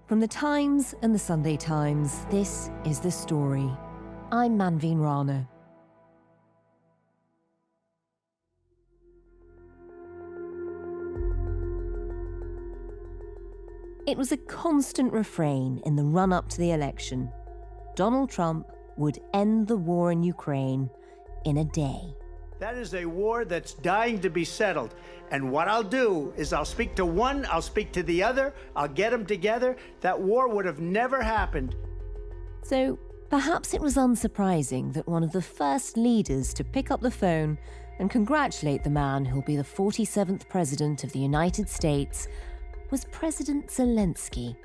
From the Times and the Sunday Times, this is The Story. I'm Manveen Rana. It was a constant refrain in the run-up to the election. Donald Trump would end the war in Ukraine in a day. That is a war that's dying to be settled. And what I'll do is I'll speak to one, I'll speak to the other, I'll get them together. That war would have never happened. So perhaps it was unsurprising that one of the first leaders to pick up the phone and congratulate the man who'll be the 47th president of the United States was President Zelensky.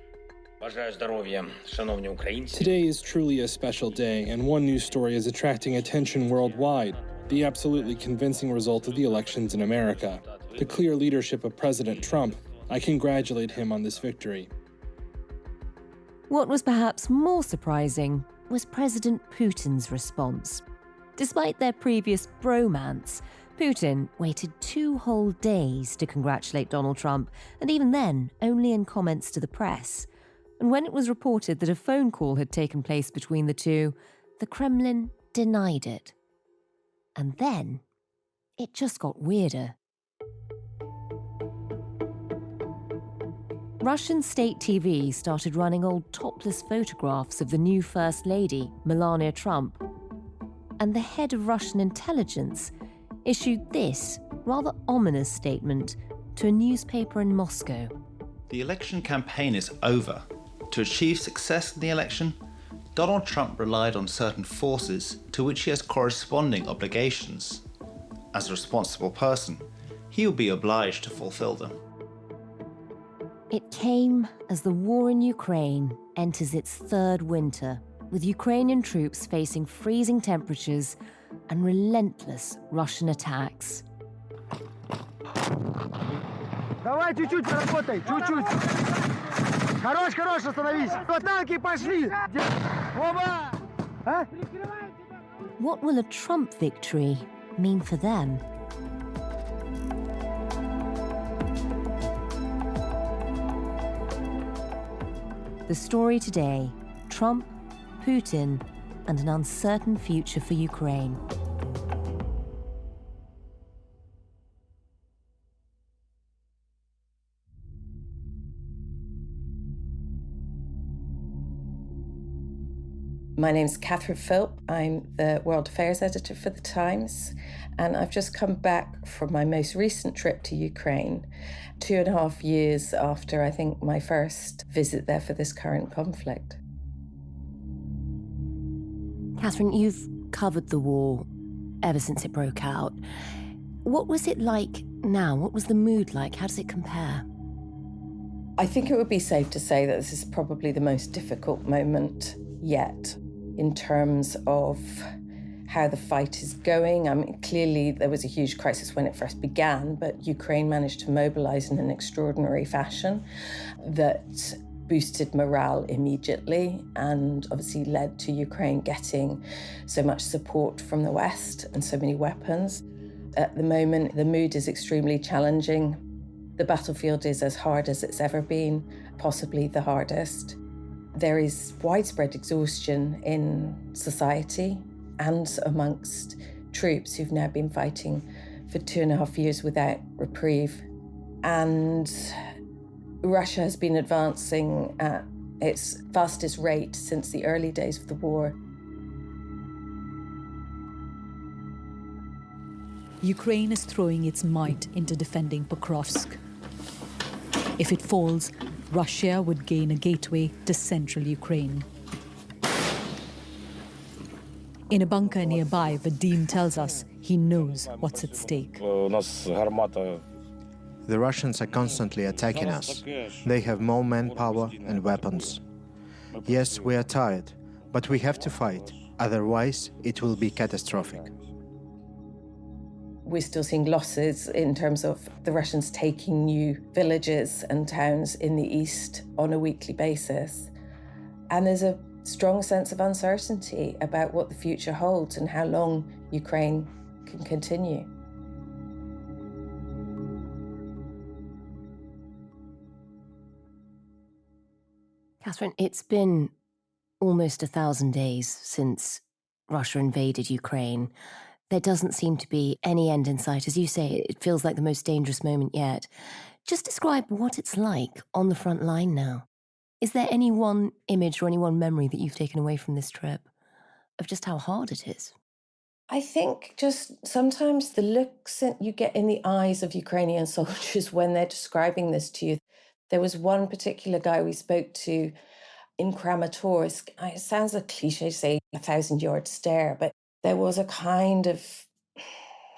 Today is truly a special day, and one news story is attracting attention worldwide: the absolutely convincing result of the elections in America. The clear leadership of President Trump. I congratulate him on this victory. What was perhaps more surprising was President Putin's response. Despite their previous bromance, Putin waited 2 whole days to congratulate Donald Trump, and even then, only in comments to the press. And when it was reported that a phone call had taken place between the two, the Kremlin denied it. And then, it just got weirder. Russian state TV started running old topless photographs of the new First Lady, Melania Trump. And the head of Russian intelligence issued this rather ominous statement to a newspaper in Moscow. The election campaign is over. To achieve success in the election, Donald Trump relied on certain forces to which he has corresponding obligations. As a responsible person, he will be obliged to fulfill them. It came as the war in Ukraine enters its 3rd winter, with Ukrainian troops facing freezing temperatures and relentless Russian attacks. Давай чуть-чуть поработай, чуть-чуть. Хорош, остановись. Танки пошли. Оба! What will a Trump victory mean for them? The story today: Trump, Putin, and an uncertain future for Ukraine. My name's Catherine Philp. I'm the World Affairs Editor for The Times, and I've just come back from my most recent trip to Ukraine, 2.5 years after, I think, my first visit there for this current conflict. Catherine, you've covered the war ever since it broke out. What was it like now? What was the mood like? How does it compare? I think it would be safe to say that this is probably the most difficult moment yet in terms of how the fight is going. I mean, clearly there was a huge crisis when it first began, but Ukraine managed to mobilize in an extraordinary fashion that boosted morale immediately and obviously led to Ukraine getting so much support from the West and so many weapons. At the moment, the mood is extremely challenging. The battlefield is as hard as it's ever been, possibly the hardest. There is widespread exhaustion in society and amongst troops who've now been fighting for 2.5 years without reprieve. And Russia has been advancing at its fastest rate since the early days of the war. Ukraine is throwing its might into defending Pokrovsk. If it falls, Russia would gain a gateway to central Ukraine. In a bunker nearby, Vadim tells us he knows what's at stake. The Russians are constantly attacking us. They have more manpower and weapons. Yes, we are tired, but we have to fight. Otherwise, it will be catastrophic. We're still seeing losses in terms of the Russians taking new villages and towns in the east on a weekly basis. And there's a strong sense of uncertainty about what the future holds and how long Ukraine can continue. Catherine, it's been almost 1,000 days since Russia invaded Ukraine. There doesn't seem to be any end in sight. As you say, it feels like the most dangerous moment yet. Just describe what it's like on the front line now. Is there any one image or any one memory that you've taken away from this trip of just how hard it is? I think just sometimes the looks that you get in the eyes of Ukrainian soldiers when they're describing this to you. There was one particular guy we spoke to in Kramatorsk. It sounds a cliche to say 1,000-yard stare, but there was a kind of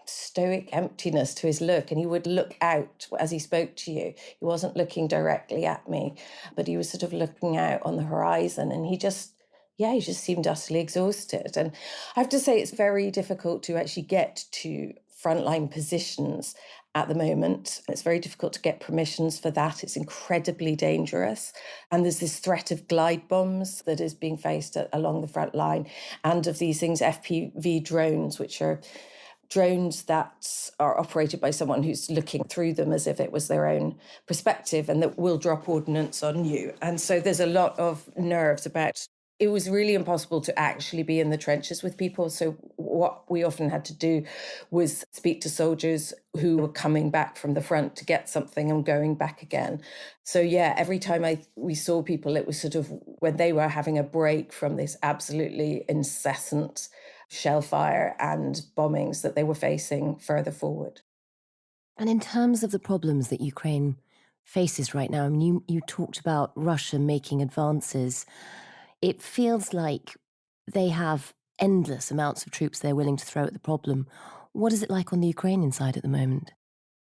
stoic emptiness to his look, and he would look out as he spoke to you. He wasn't looking directly at me, but he was sort of looking out on the horizon, and he just seemed utterly exhausted. And I have to say, it's very difficult to actually get to frontline positions at the moment. It's very difficult to get permissions for that. It's incredibly dangerous. And there's this threat of glide bombs that is being faced along the front line, and of these things, FPV drones, which are drones that are operated by someone who's looking through them as if it was their own perspective, and that will drop ordnance on you. And so there's a lot of nerves about. It was really impossible to actually be in the trenches with people. So what we often had to do was speak to soldiers who were coming back from the front to get something and going back again. So yeah, every time we saw people, it was sort of when they were having a break from this absolutely incessant shell fire and bombings that they were facing further forward. And in terms of the problems that Ukraine faces right now, I mean, you talked about Russia making advances. It feels like they have endless amounts of troops they're willing to throw at the problem. What is it like on the Ukrainian side at the moment?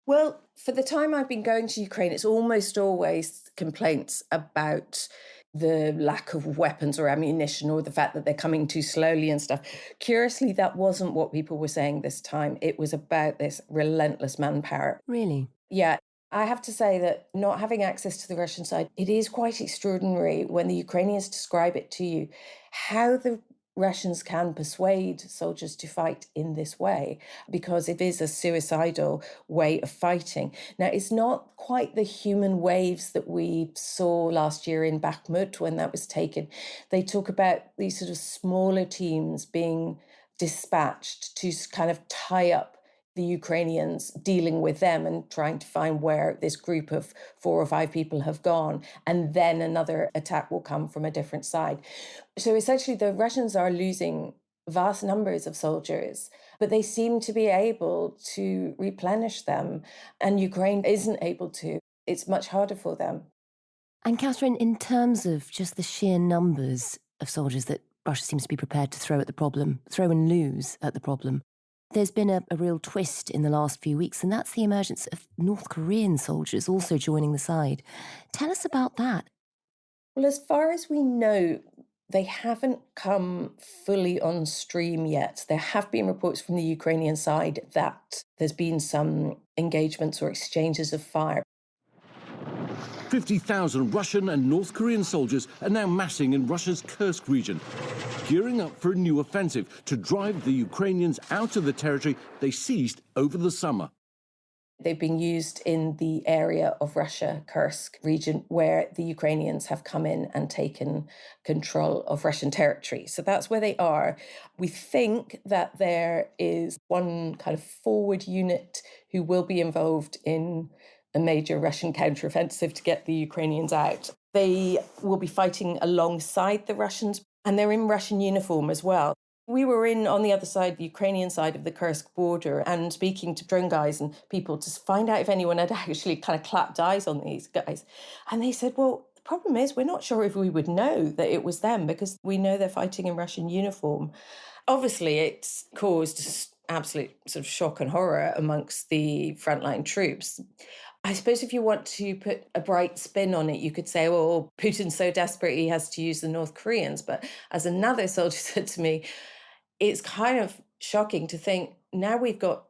Well, for the time I've been going to Ukraine, it's almost always complaints about the lack of weapons or ammunition, or the fact that they're coming too slowly and stuff. Curiously, that wasn't what people were saying this time. It was about this relentless manpower. Really? Yeah. I have to say that not having access to the Russian side, it is quite extraordinary when the Ukrainians describe it to you, how the Russians can persuade soldiers to fight in this way, because it is a suicidal way of fighting. Now, it's not quite the human waves that we saw last year in Bakhmut when that was taken. They talk about these sort of smaller teams being dispatched to kind of tie up the Ukrainians, dealing with them and trying to find where this group of 4 or 5 people have gone. And then another attack will come from a different side. So essentially, the Russians are losing vast numbers of soldiers, but they seem to be able to replenish them. And Ukraine isn't able to. It's much harder for them. And Catherine, in terms of just the sheer numbers of soldiers that Russia seems to be prepared to throw and lose at the problem, there's been a real twist in the last few weeks, and that's the emergence of North Korean soldiers also joining the side. Tell us about that. Well, as far as we know, they haven't come fully on stream yet. There have been reports from the Ukrainian side that there's been some engagements or exchanges of fire. 50,000 Russian and North Korean soldiers are now massing in Russia's Kursk region, gearing up for a new offensive to drive the Ukrainians out of the territory they seized over the summer. They've been used in the area of Russia, Kursk region, where the Ukrainians have come in and taken control of Russian territory. So that's where they are. We think that there is one kind of forward unit who will be involved in a major Russian counteroffensive to get the Ukrainians out. They will be fighting alongside the Russians, and they're in Russian uniform as well. We were on the other side, the Ukrainian side of the Kursk border, and speaking to drone guys and people to find out if anyone had actually kind of clapped eyes on these guys. And they said, well, the problem is we're not sure if we would know that it was them, because we know they're fighting in Russian uniform. Obviously, it's caused absolute sort of shock and horror amongst the frontline troops. I suppose if you want to put a bright spin on it, you could say, well, Putin's so desperate he has to use the North Koreans. But as another soldier said to me, it's kind of shocking to think now we've got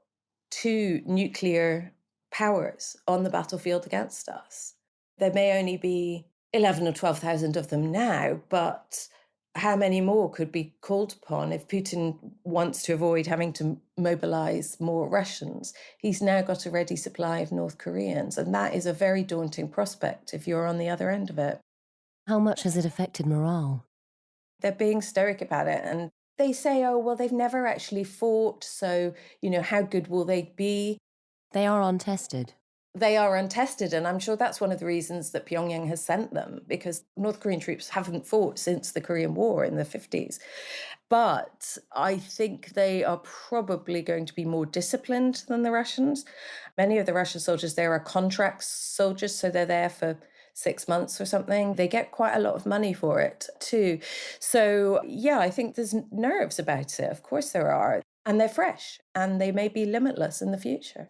2 nuclear powers on the battlefield against us. There may only be 11 or 12,000 of them now, but how many more could be called upon if Putin wants to avoid having to mobilize more Russians? He's now got a ready supply of North Koreans, and that is a very daunting prospect if you're on the other end of it. How much has it affected morale? They're being stoic about it, and they say, oh, well, they've never actually fought, so, how good will they be? They are untested. They are untested, and I'm sure that's one of the reasons that Pyongyang has sent them, because North Korean troops haven't fought since the Korean War in the 50s. But I think they are probably going to be more disciplined than the Russians. Many of the Russian soldiers there are contract soldiers, so they're there for 6 months or something. They get quite a lot of money for it too. So, yeah, I think there's nerves about it. Of course there are. And they're fresh, and they may be limitless in the future.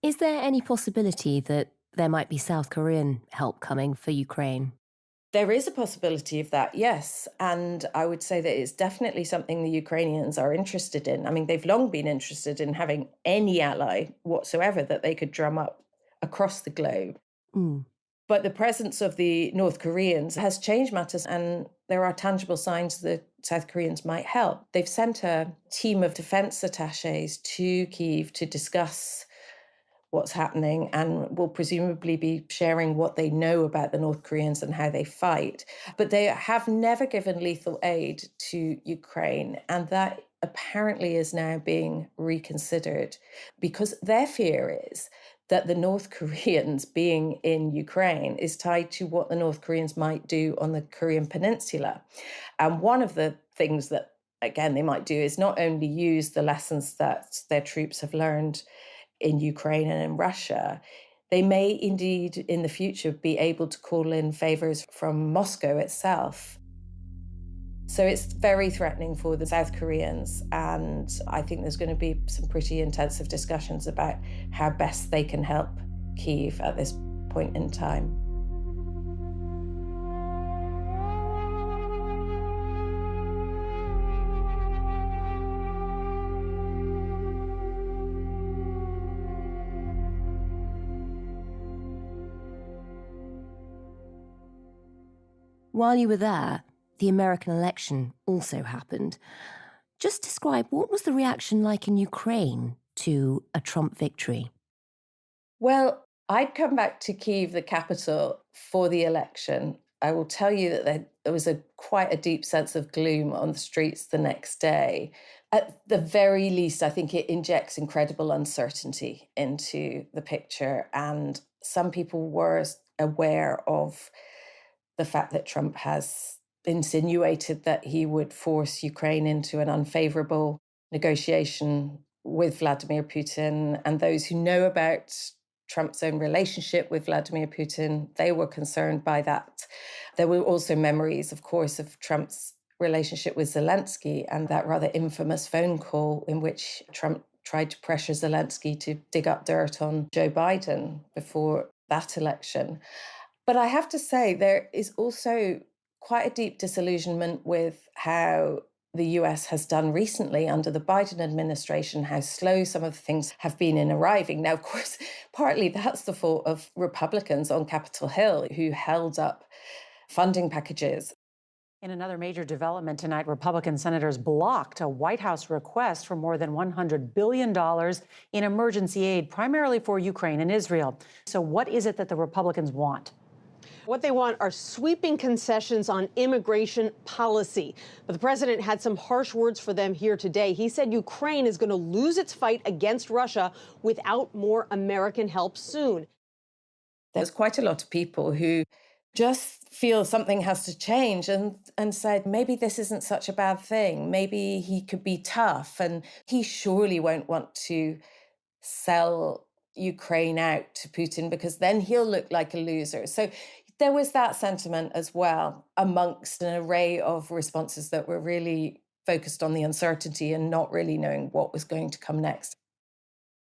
Is there any possibility that there might be South Korean help coming for Ukraine? There is a possibility of that, yes. And I would say that it's definitely something the Ukrainians are interested in. I mean, they've long been interested in having any ally whatsoever that they could drum up across the globe. Mm. But the presence of the North Koreans has changed matters, and there are tangible signs that South Koreans might help. They've sent a team of defense attaches to Kyiv to discuss what's happening, and will presumably be sharing what they know about the North Koreans and how they fight. But they have never given lethal aid to Ukraine, and that apparently is now being reconsidered, because their fear is that the North Koreans being in Ukraine is tied to what the North Koreans might do on the Korean Peninsula. And one of the things that, again, they might do is not only use the lessons that their troops have learned in Ukraine and in Russia, they may indeed in the future be able to call in favors from Moscow itself. So it's very threatening for the South Koreans, and I think there's going to be some pretty intensive discussions about how best they can help Kyiv at this point in time. While you were there, the American election also happened. Just describe what was the reaction like in Ukraine to a Trump victory? Well, I'd come back to Kyiv, the capital, for the election. I will tell you that there was quite a deep sense of gloom on the streets the next day. At the very least, I think it injects incredible uncertainty into the picture. And some people were aware of the fact that Trump has insinuated that he would force Ukraine into an unfavorable negotiation with Vladimir Putin. And those who know about Trump's own relationship with Vladimir Putin, they were concerned by that. There were also memories, of course, of Trump's relationship with Zelensky and that rather infamous phone call in which Trump tried to pressure Zelensky to dig up dirt on Joe Biden before that election. But I have to say, there is also quite a deep disillusionment with how the US has done recently under the Biden administration, how slow some of the things have been in arriving. Now, of course, partly that's the fault of Republicans on Capitol Hill who held up funding packages. In another major development tonight, Republican senators blocked a White House request for more than $100 billion in emergency aid, primarily for Ukraine and Israel. So what is it that the Republicans want? What they want are sweeping concessions on immigration policy. But the president had some harsh words for them here today. He said Ukraine is going to lose its fight against Russia without more American help soon. There's quite a lot of people who just feel something has to change and said, maybe this isn't such a bad thing. Maybe he could be tough, and he surely won't want to sell Ukraine out to Putin because then he'll look like a loser. So there was that sentiment as well, amongst an array of responses that were really focused on the uncertainty and not really knowing what was going to come next.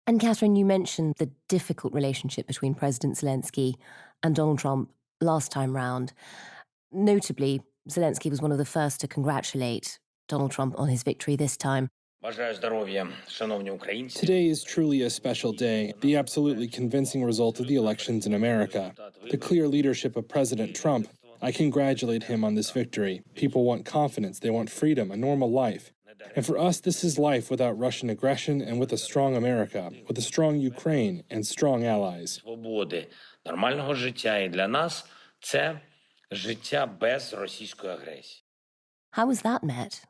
And Catherine, you mentioned the difficult relationship between President Zelensky and Donald Trump last time round. Notably, Zelensky was one of the first to congratulate Donald Trump on his victory this time. Today is truly a special day, the absolutely convincing result of the elections in America. The clear leadership of President Trump. I congratulate him on this victory. People want confidence, they want freedom, a normal life. And for us, this is life without Russian aggression and with a strong America, with a strong Ukraine and strong allies. життя без російської агресії. How was that met?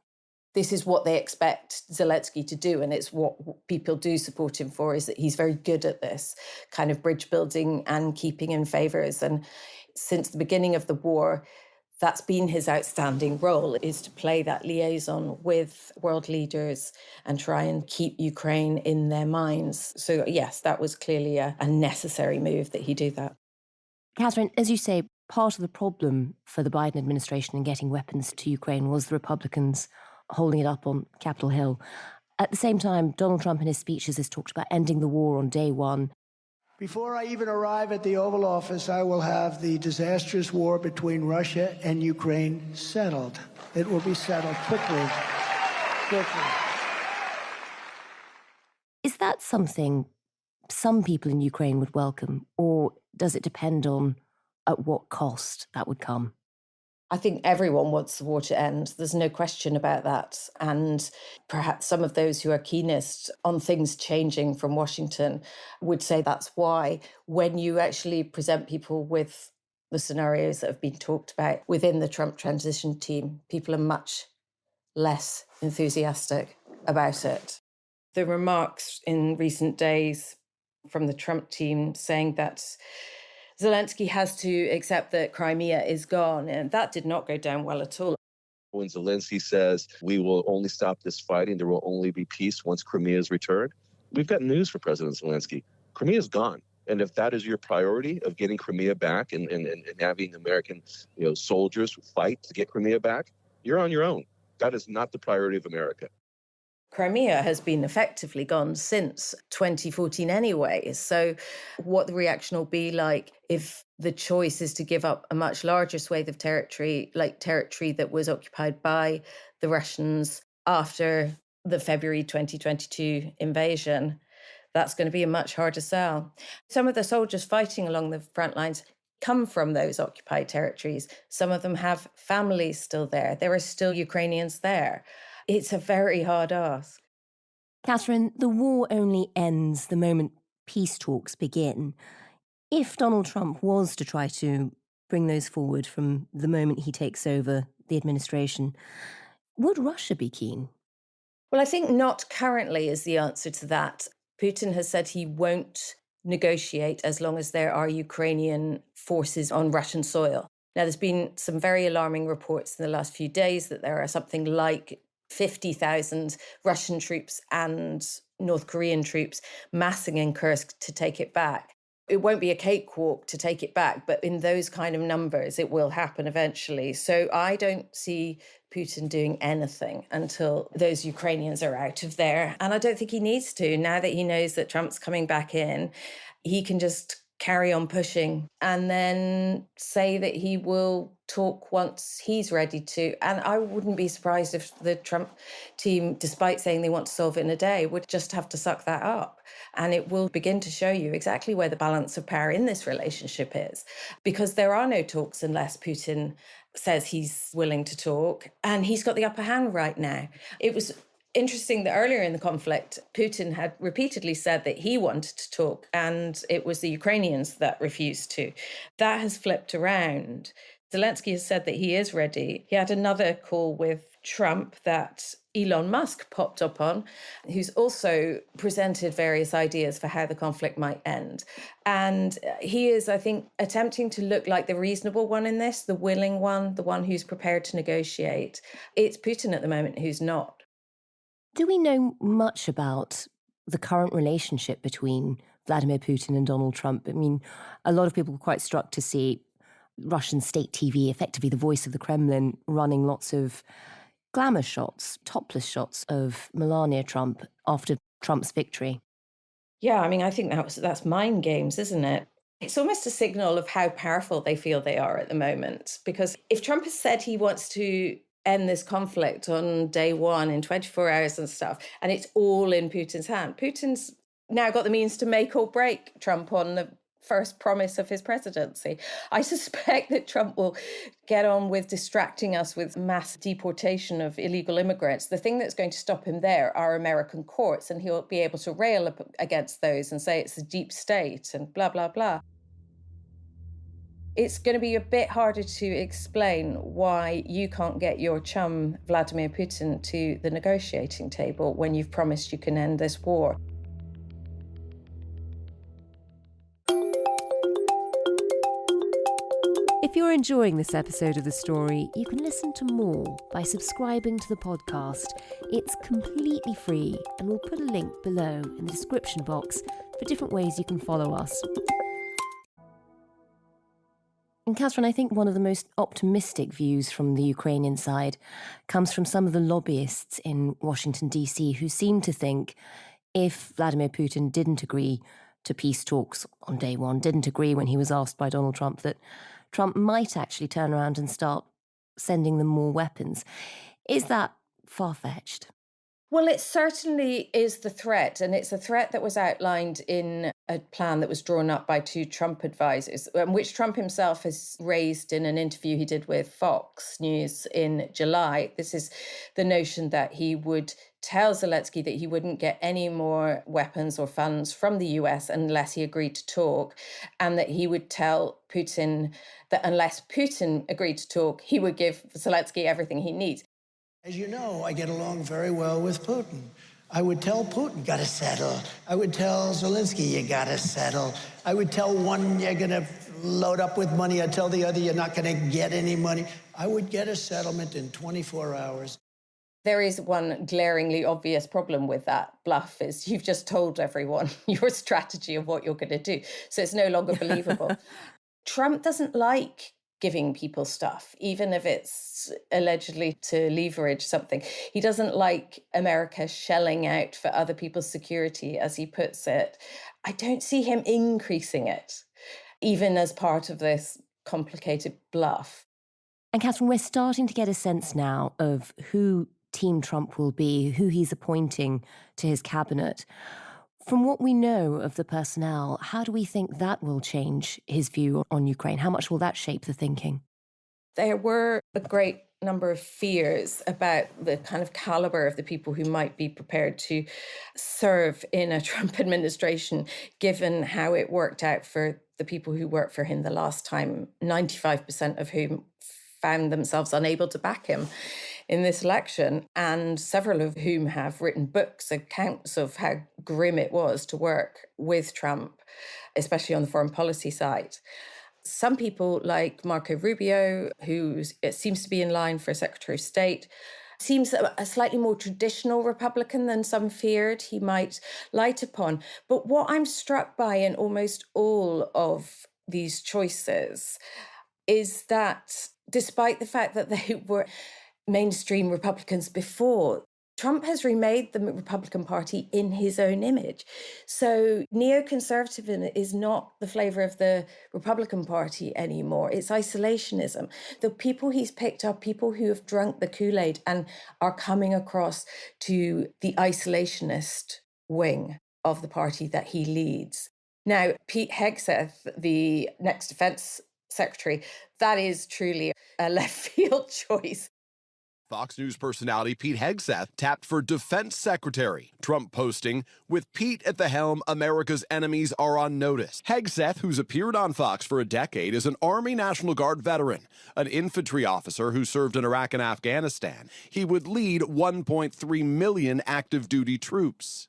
This is what they expect Zelensky to do, and it's what people do support him for, is that he's very good at this kind of bridge building and keeping in favours. And since the beginning of the war, that's been his outstanding role, is to play that liaison with world leaders and try and keep Ukraine in their minds. So yes, that was clearly a necessary move that he do that. Catherine, as you say, part of the problem for the Biden administration in getting weapons to Ukraine was the Republicans holding it up on Capitol Hill. At the same time, Donald Trump in his speeches has talked about ending the war on day one. Before I even arrive at the Oval Office, I will have the disastrous war between Russia and Ukraine settled. It will be settled quickly. Is that something some people in Ukraine would welcome, or does it depend on at what cost that would come? I think everyone wants the war to end. There's no question about that. And perhaps some of those who are keenest on things changing from Washington would say that's why, when you actually present people with the scenarios that have been talked about within the Trump transition team, people are much less enthusiastic about it. The remarks in recent days from the Trump team saying that Zelensky has to accept that Crimea is gone, and that did not go down well at all. When Zelensky says we will only stop this fighting, there will only be peace once Crimea is returned, we've got news for President Zelensky. Crimea is gone. And if that is your priority of getting Crimea back and having American soldiers fight to get Crimea back, you're on your own. That is not the priority of America. Crimea has been effectively gone since 2014 anyway. So what the reaction will be like if the choice is to give up a much larger swathe of territory, like territory that was occupied by the Russians after the February 2022 invasion, that's going to be a much harder sell. Some of the soldiers fighting along the front lines come from those occupied territories. Some of them have families still there. There are still Ukrainians there. It's a very hard ask. Catherine, the war only ends the moment peace talks begin. If Donald Trump was to try to bring those forward from the moment he takes over the administration, would Russia be keen? Well, I think not currently is the answer to that. Putin has said he won't negotiate as long as there are Ukrainian forces on Russian soil. Now, there's been some very alarming reports in the last few days that there are something like 50,000 Russian troops and North Korean troops massing in Kursk to take it back. It won't be a cakewalk to take it back, but in those kind of numbers, it will happen eventually. So I don't see Putin doing anything until those Ukrainians are out of there. And I don't think he needs to. Now that he knows that Trump's coming back in, he can just carry on pushing and then say that he will talk once he's ready to. And I wouldn't be surprised if the Trump team, despite saying they want to solve it in a day, would just have to suck that up. And it will begin to show you exactly where the balance of power in this relationship is, because there are no talks unless Putin says he's willing to talk. And he's got the upper hand right now. It was interesting that earlier in the conflict, Putin had repeatedly said that he wanted to talk, and it was the Ukrainians that refused to. That has flipped around. Zelensky has said that he is ready. He had another call with Trump that Elon Musk popped up on, who's also presented various ideas for how the conflict might end. And he is, I think, attempting to look like the reasonable one in this, the willing one, the one who's prepared to negotiate. It's Putin at the moment who's not. Do we know much about the current relationship between Vladimir Putin and Donald Trump? I mean, a lot of people were quite struck to see Russian state TV, effectively the voice of the Kremlin, running lots of glamour shots, topless shots of Melania Trump after Trump's victory. Yeah, I mean, I think that's mind games, isn't it? It's almost a signal of how powerful they feel they are at the moment. Because if Trump has said he wants to end this conflict on day one in 24 hours and stuff, and it's all in Putin's hand, Putin's now got the means to make or break Trump on the first promise of his presidency. I suspect that Trump will get on with distracting us with mass deportation of illegal immigrants. The thing that's going to stop him there are American courts, and he'll be able to rail up against those and say it's the deep state and blah, blah, blah. It's going to be a bit harder to explain why you can't get your chum, Vladimir Putin, to the negotiating table when you've promised you can end this war. If you're enjoying this episode of The Story, you can listen to more by subscribing to the podcast. It's completely free, and we'll put a link below in the description box for different ways you can follow us. And Catherine, I think one of the most optimistic views from the Ukrainian side comes from some of the lobbyists in Washington, D.C., who seem to think if Vladimir Putin didn't agree to peace talks on day one, didn't agree when he was asked by Donald Trump, that Trump might actually turn around and start sending them more weapons. Is that far-fetched? Well, it certainly is the threat, and it's a threat that was outlined in a plan that was drawn up by two Trump advisors, which Trump himself has raised in an interview he did with Fox News in July. This is the notion that he would tell Zelensky that he wouldn't get any more weapons or funds from the US unless he agreed to talk, and that he would tell Putin that unless Putin agreed to talk, he would give Zelensky everything he needs. As you know, I get along very well with Putin. I would tell Putin, gotta settle. I would tell Zelensky, you gotta settle. I would tell one, you're gonna load up with money. I'd tell the other, you're not gonna get any money. I would get a settlement in 24 hours. There is one glaringly obvious problem with that bluff is you've just told everyone your strategy of what you're going to do. So it's no longer believable. Trump doesn't like giving people stuff, even if it's allegedly to leverage something. He doesn't like America shelling out for other people's security, as he puts it. I don't see him increasing it, even as part of this complicated bluff. And Catherine, we're starting to get a sense now of who Team Trump will be, who he's appointing to his cabinet. From what we know of the personnel, how do we think that will change his view on Ukraine? How much will that shape the thinking? There were a great number of fears about the kind of caliber of the people who might be prepared to serve in a Trump administration, given how it worked out for the people who worked for him the last time, 95% of whom found themselves unable to back him in this election, and several of whom have written books, accounts of how grim it was to work with Trump, especially on the foreign policy side. Some people like Marco Rubio, who seems to be in line for Secretary of State, seems a slightly more traditional Republican than some feared he might light upon. But what I'm struck by in almost all of these choices is that despite the fact that they were mainstream Republicans before, Trump has remade the Republican Party in his own image. So neoconservatism is not the flavor of the Republican Party anymore. It's isolationism. The people he's picked up, people who have drunk the Kool-Aid and are coming across to the isolationist wing of the party that he leads. Now, Pete Hegseth, the next defense secretary, that is truly a left field choice. Fox News personality Pete Hegseth tapped for defense secretary. Trump posting, with Pete at the helm, America's enemies are on notice. Hegseth, who's appeared on Fox for a decade, is an Army National Guard veteran, an infantry officer who served in Iraq and Afghanistan. He would lead 1.3 million active duty troops.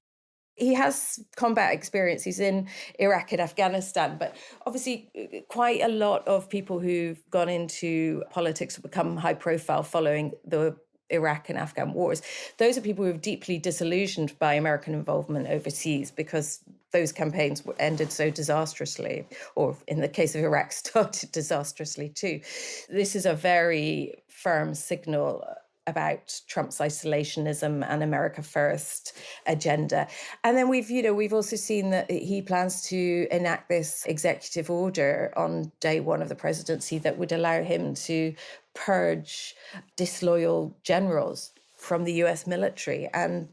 He has combat experience. He's in Iraq and Afghanistan, but obviously quite a lot of people who've gone into politics have become high profile following the Iraq and Afghan wars. Those are people who are deeply disillusioned by American involvement overseas because those campaigns ended so disastrously, or in the case of Iraq, started disastrously too. This is a very firm signal about Trump's isolationism and America First agenda. And then we've also seen that he plans to enact this executive order on day one of the presidency that would allow him to purge disloyal generals from the US military. And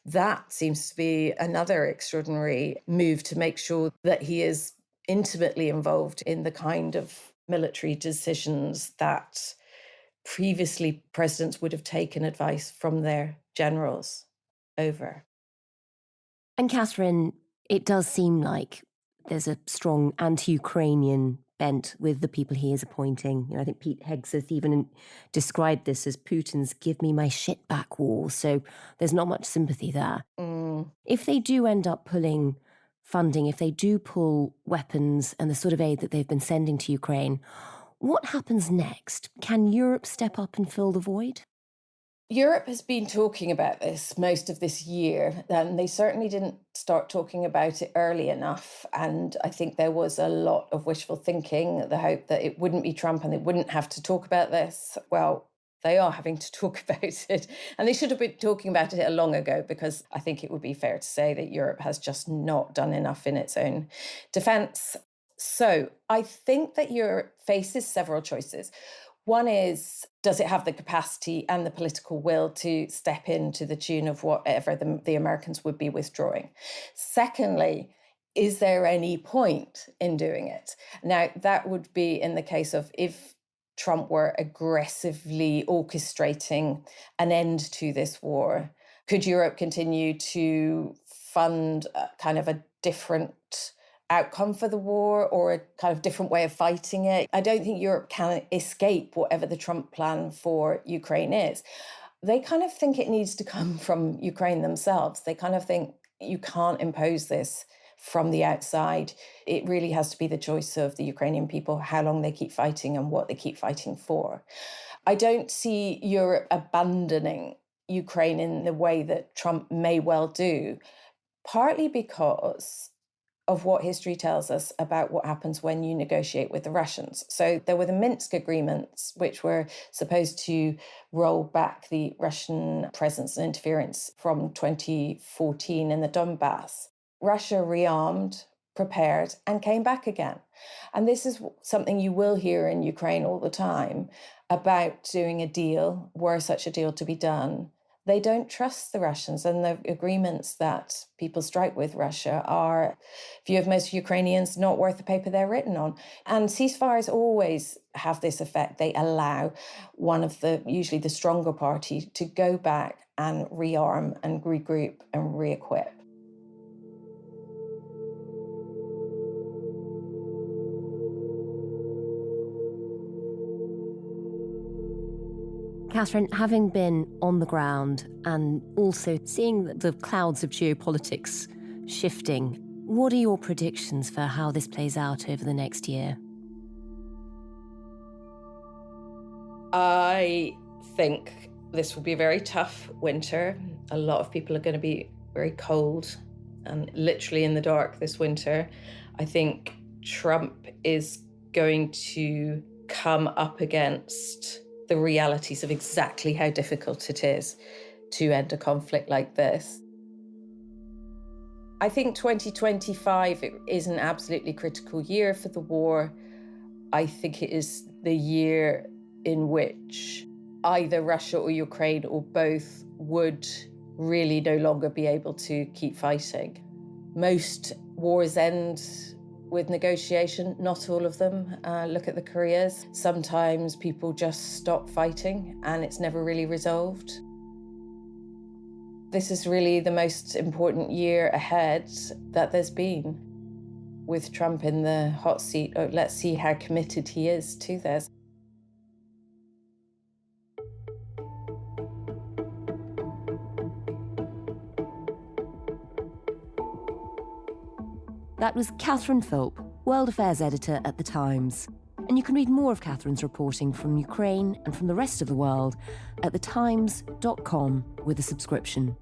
that seems to be another extraordinary move to make sure that he is intimately involved in the kind of military decisions that previously presidents would have taken advice from their generals over. And Catherine, it does seem like there's a strong anti-Ukrainian bent with the people he is appointing. I think Pete Hegseth even described this as Putin's "give me my shit back" war, so there's not much sympathy there. If they do end up pulling funding, if they do pull weapons and the sort of aid that they've been sending to Ukraine, what happens next? Can Europe step up and fill the void? Europe has been talking about this most of this year, and they certainly didn't start talking about it early enough. And I think there was a lot of wishful thinking, the hope that it wouldn't be Trump and they wouldn't have to talk about this. Well, they are having to talk about it, and they should have been talking about it long ago, because I think it would be fair to say that Europe has just not done enough in its own defence. So I think that Europe faces several choices. One is, does it have the capacity and the political will to step in to the tune of whatever the Americans would be withdrawing? Secondly, is there any point in doing it? Now, that would be in the case of if Trump were aggressively orchestrating an end to this war. Could Europe continue to fund kind of a different outcome for the war, or a kind of different way of fighting it? I don't think Europe can escape whatever the Trump plan for Ukraine is. They kind of think it needs to come from Ukraine themselves. They kind of think you can't impose this from the outside. It really has to be the choice of the Ukrainian people, how long they keep fighting and what they keep fighting for. I don't see Europe abandoning Ukraine in the way that Trump may well do, partly because of what history tells us about what happens when you negotiate with the Russians. So there were the Minsk agreements, which were supposed to roll back the Russian presence and interference from 2014 in the Donbass. Russia rearmed, prepared, and came back again. And this is something you will hear in Ukraine all the time about doing a deal, were such a deal to be done. They don't trust the Russians, and the agreements that people strike with Russia are, view of most Ukrainians, not worth the paper they're written on. And ceasefires always have this effect. They allow one of the, usually the stronger party, to go back and rearm and regroup and re-equip. Catherine, having been on the ground and also seeing the clouds of geopolitics shifting, what are your predictions for how this plays out over the next year? I think this will be a very tough winter. A lot of people are going to be very cold and literally in the dark this winter. I think Trump is going to come up against the realities of exactly how difficult it is to end a conflict like this. I think 2025 is an absolutely critical year for the war. I think it is the year in which either Russia or Ukraine or both would really no longer be able to keep fighting. Most wars end with negotiation, not all of them. Look at the Koreas. Sometimes people just stop fighting and it's never really resolved. This is really the most important year ahead that there's been. With Trump in the hot seat, let's see how committed he is to this. That was Catherine Philp, World Affairs Editor at The Times. And you can read more of Catherine's reporting from Ukraine and from the rest of the world at thetimes.com with a subscription.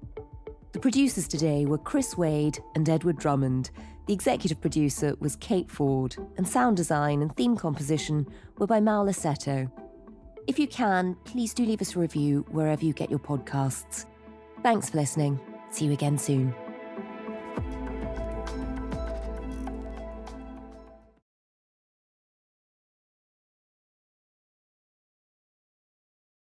The producers today were Chris Wade and Edward Drummond. The executive producer was Kate Ford, and sound design and theme composition were by Mal Lassetto. If you can, please do leave us a review wherever you get your podcasts. Thanks for listening. See you again soon.